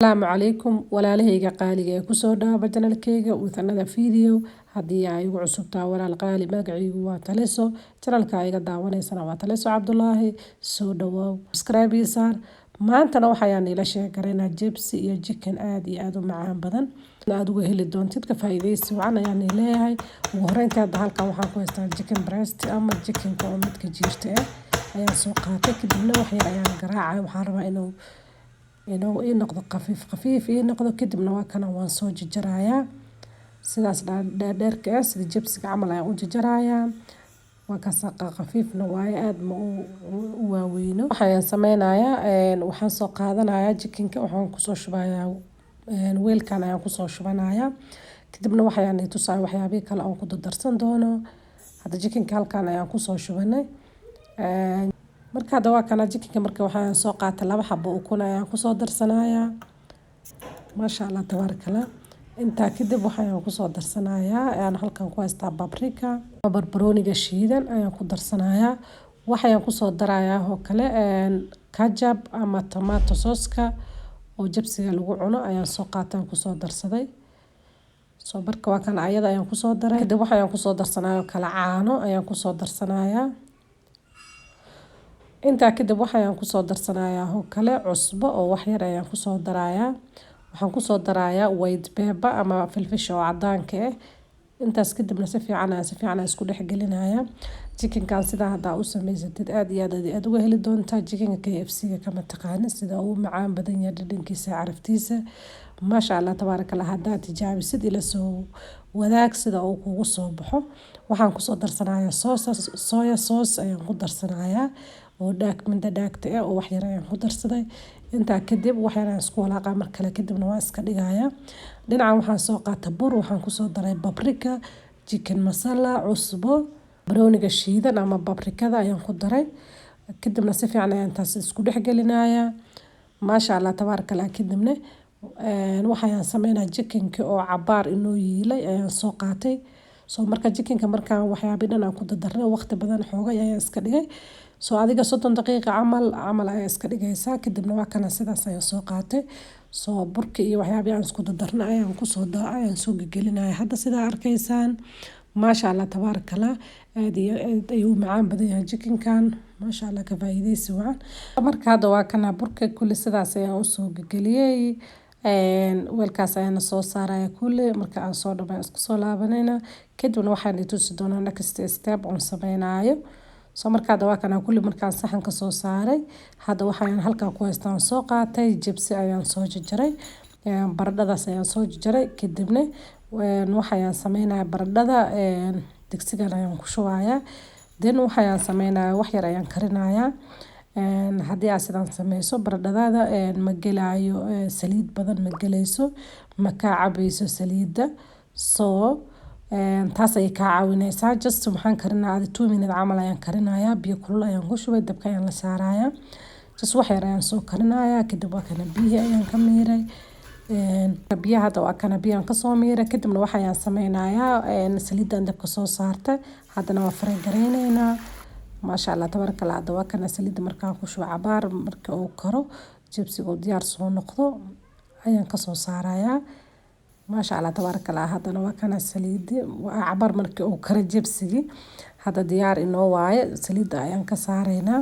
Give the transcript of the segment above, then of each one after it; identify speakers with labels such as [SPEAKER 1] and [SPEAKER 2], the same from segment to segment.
[SPEAKER 1] السلام عليكم walaalahayga qaaliga ee kusoo dhawaada channelkayga with another video hadii ay ugu cusubtaa walaal qaali magacaygu waa Taleso channelka ayga daawaneysana waa Taleso Cabdullaahi soo dhawow subscribe isaar maantana waxaan ila sheegareynaa jibsi iyo chicken aad iyo aad u macaan badan aad uga heli doontid ka faa'iideysi wacan ayaan leeyahay ugu horeyntii hadda halkan waxaan ku haystaa chicken breast ama chicken ka oo midka jiirta ah ayaan soo qaatay kadibna ayaan garaacay waxaan rabaa inuu noqdo khafiif noqdo kadibna waa kana waan soo jajarayaa sidaas dheerka ah sida jibsiga camal ayaan u jajarayaa waa ka saqa khafiifna waaye aad ma u waaweyno waxaan sameynayaa waxaan soo qaadanayaa chickenka waxaan ku soo shubayaa weelkan ayaan ku soo shubanayaa kadibna waxaan tusaay waxyaabaha kale oo ku darsan doono hadda chickenka halkan ayaan ku soo shubanay marka hadda waa kana chickenka marka waxaan soo qaatay 2 xabo ukun ayaan ku soo darsanayaa maasha Allah tabarakallah inta kadib waxaan ku soo darsanayaa aan halkan ku haystaa paprika barbarooniga shiidan ayaan ku darsanayaa waxaan ku soo darayaa oo kale ketchup ama tomato sauce-ka oo jibsiga lagu cuno ayaan soo qaatay ku soo darsaday soo marka waa kana ayada ayaan ku soo daray kadib waxaan ku soo darsanayaa kala caano ayaan ku soo darsanayaa inta kadib waxaan ku soo darsanayaa oo kale cusbo oo wax yar ayaan ku soo darayaa waxaan ku soo darayaa white pepper ama filfish oo cadaanka ah intaas kadibna si fiican isku dhex gelinayaa chickenkan sida hadda u sameysatid aad iyo aad uga heli doontaa chickenka KFC-ga kama taqaan sida uu macaan badan yahay dhadhankiisa caraftiisa maasha Allah tabarakallah hadda tijaabisid ila soo wadaag sida uu kugu soo baxo waxaan ku soo darsanayaa soya sauce ayaan ku darsanayaa oo daagta oo wax yar ayaan ku darsaday inta kadib waxaan isku walaaqaa mar kale kadibna waan iska dhigayaa dhinaca waxaan soo qaatay bur waxaan ku soo daray paprika chicken masala cusbo barbarooniga shiidan ama paprikada ayaan ku daray kadibna si fiican ayaan taas isku dhex gelinayaa maasha Allah tabarakallah kadibna waxaan sameynaa chickenka oo cabaar inoo yiilay ayaan soo qaatay soo marka chickenka markaan waxyaabaha dhan aan ku darnay waqti badan xoogay ayaan iska dhigay soo adiga 30 daqiiqo camal ay iska dhigaysaa kadibna waa kana sidaas ayaan soo qaatay soo burka iyo waxyaabaha aan isku darnay ayaan soo gelinaya hadda sida arkaysaan maasha Allah tabarakallah aad iyo aad ayuu macaan badan yahay chickenkan maasha Allah ka faa'iideysi wacan marka hadda waa kana burka kulli sidaas ayaan u soo geliyay weelkaas ayaan soo saaraya kulli marka aan soo dhabay isku soo laabanayna kadibna waxaan tusi doonaa next step on sameynaayo soo marka hadda waa kana kulli markaan saxanka soo saaray hadda waxaan halkan ku haystaan soo qaatay jibsi ayaan soo jajaray baradhadaas ayaan soo jajaray kadibna waxaan sameynayaa baradhada digsigan ayaan ku shubayaa waxaan sameynayaa wax yar ayaan karinayaa haddii aad sidan sameyso baradhadaada ma gelayo saliid badan ma gelayso ma ka cabayso saliida soo taas ay ka caawinaysaa just waxaan karinayaa 2 minutes camal ayaan karinayaa biyo kulul ayaan ku shubay dabka ayaan la saarayaa just wax yar ayaan soo karinayaa kadib waa kana biyo ayaan ka miiray biyaha hadda waa kana biyo aan ka soo miiray kadibna waxaan sameynayaa saliidan dabka soo saartay haddana waa fray gareynaynaa maasha Allah tabarakallah hadda waa kana saliida markaan ku shubo cabaar marka uu karo jibsiga oo diyaar soo noqdo ayaan ka soo saarayaa maasha Allah tabarakallah haddana waa kana saliida cabaar marka uu karo jibsigi hadda diyaar inoo waaye saliida ayaan ka saaraynaa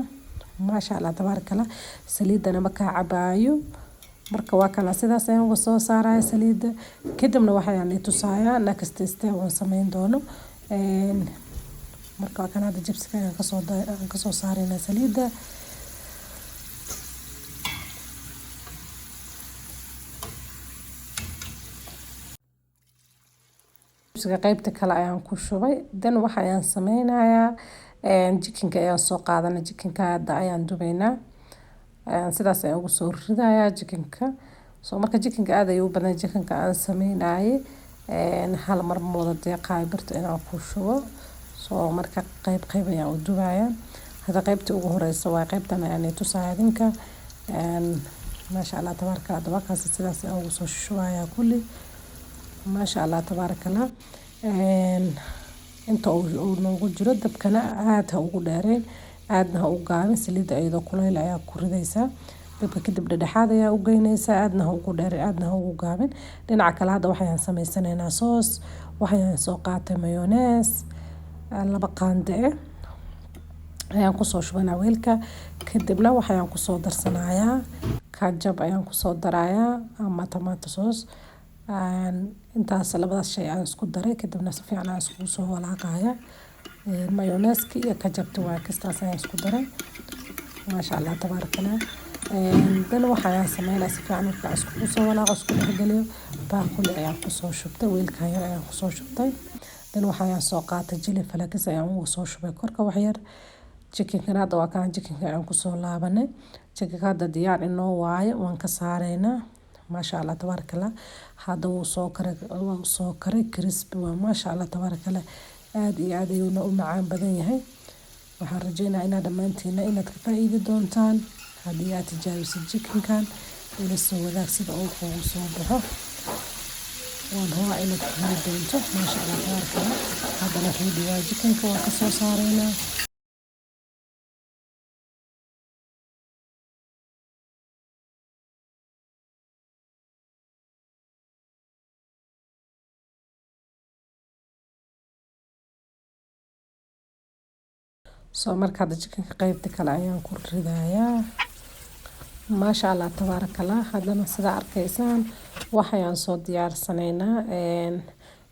[SPEAKER 1] maasha Allah tabarakallah saliidana ma ka cabayo marka waa kana sidaas ayaan uga soo saaraya saliida kadibna waxaan tusayaa next step oo sameyn doono marka waa kana jibsiga ayaan ka soo saarayna saliida jibsiga qaybta kale ayaan ku shubay waxaan sameynayaa chickenka ayaan soo qaadanay chickenka hadda ayaan dubaynaa sidaas ayaan ugu soo ridayaa chickenka soo marka chickenka aad ayuu u badan chickenka aan sameynayay hal mar ma wada deeqaay birta inaan ku shubo soo marka qayb ayaan u dubayaa hada qaybta ugu horeysa waa qaybtan ayaan tusaaya idinka maasha Allah tabarakallah dabakaas sidaas ayaan ugu soo shubayaa kulli maasha Allah tabarakallah inta uu noogu jiro dabkana aad ha ugu dheereen aadna ha u gaabin saliida ayadoo kuleyl ayaa ku ridaysaa dabka kadib dhexdhexaad ayaa u geynaysaa aadna ha ugu dheer aadna ha ugu gaabin dhinaca kale hadda waxaan sameysanaynaa soos waxaan soo qaatay mayonnaise 2 qaande ayaan kusoo shubanaa weelka kadibna waxaan kusoo darsanayaa kajab ayaan kusoo darayaa ama tomato sauce intaas labadaas shay aan isku daray kadibna si fiican aan isku soo walaaqaya mayonnaise iyo kajabta waa kastaas ayaan isku daray maasha Allah tabarakallah dan waxaan sameynaa si fiican marka isku soo walaaqo isku dhexgeliyo baaquli ayaan kusoo shubtay weelkan yar ayaan kusoo shubtay dan waxaan soo qaatay jili falakis ayaan ugu soo shubay korka wax yar chicken hadda waa kan chicken ayaan kusoo laabanay chicken hadda diyaar inoo waaye waan ka saareynaa maasha Allah tabarakallah hadda wuu soo karay crispy waa maasha Allah tabarakallah aad iyo aad ayuu u macaan badan yahay waxaan rajeynayaa inaad dhammaantiin inaad ka faa'iidi doontaan haddii aad tijaabiso chickenkan ila soo wadaag sida uu kugu soo baxo waan hubaa inaad ka heli doonto maasha Allah tabarakallah haddana waa chickenka waa ka soo saareynaa soo marka hadda chickenka qaybta kale ayaan ku ridayaa maasha Allah tabarakallah haddana sida arkaysaan waxaan soo diyaarsanaynaa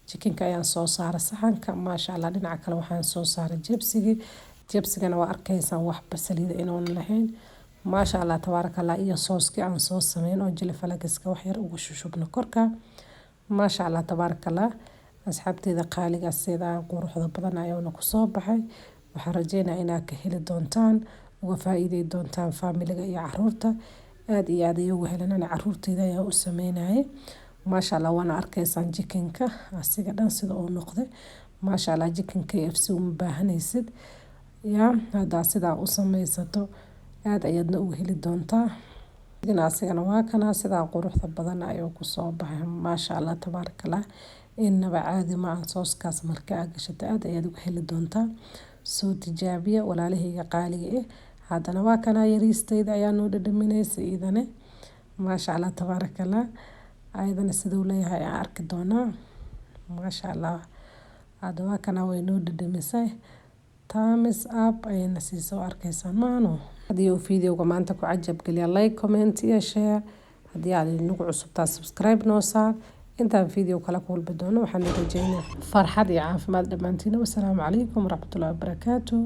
[SPEAKER 1] chickenka ayaan soo saaray saxanka maasha Allah dhinaca kale waxaan soo saaray jibsigana waa arkaysaan wax basaliida inaan lahayn maasha Allah tabarakallah iyo sooskii aan soo sameyn oo jili falagiska wax yar ugu shushubno korka maasha Allah tabarakallah asxaabteeda qaaliga sida quruxda badan ayuu ku soo baxay waxaan rajeynayaa inaad ka heli doontaan uga faa'iideey doontaan familiga iyo caruurta aad iyo aad ayuu helanana caruurteyda ayaa u sameynayay maasha Allah waana arkaysaan chickenka asiga dhan sida uu noqday maasha Allah chicken KFC uma baahanaysid ya hadda sidaa u sameysato aad ayaadna u heli doontaa asigana waa kana sidaa quruxda badan ayuu ku soo baxay maasha Allah tabarakallah inaba caadi ma aan sooskaas marka aad gashato aad ayaad uga heli doontaa soo tijaabiya walaalahayga qaaliga haddana waa kana yariistayda ayaa noo dhadhaminaysa idane maasha Allah tabarakallah ayadana sidoo leeyahay aan arki doonaa maasha Allah hadda waa kana way noo dhadhamisay thumbs up ayayna soo arkaysaan maano haddii uu videoga maanta ku cajab geliya like comment iyo share haddii aad nagu cusubtaa subscribe noo saar intaan video kala kulmi doono waxaan rajeynayaa farxad iyo caafimaad dhammaantiin wassalaamu calaykum waraxmatullaahi wabarakaatuh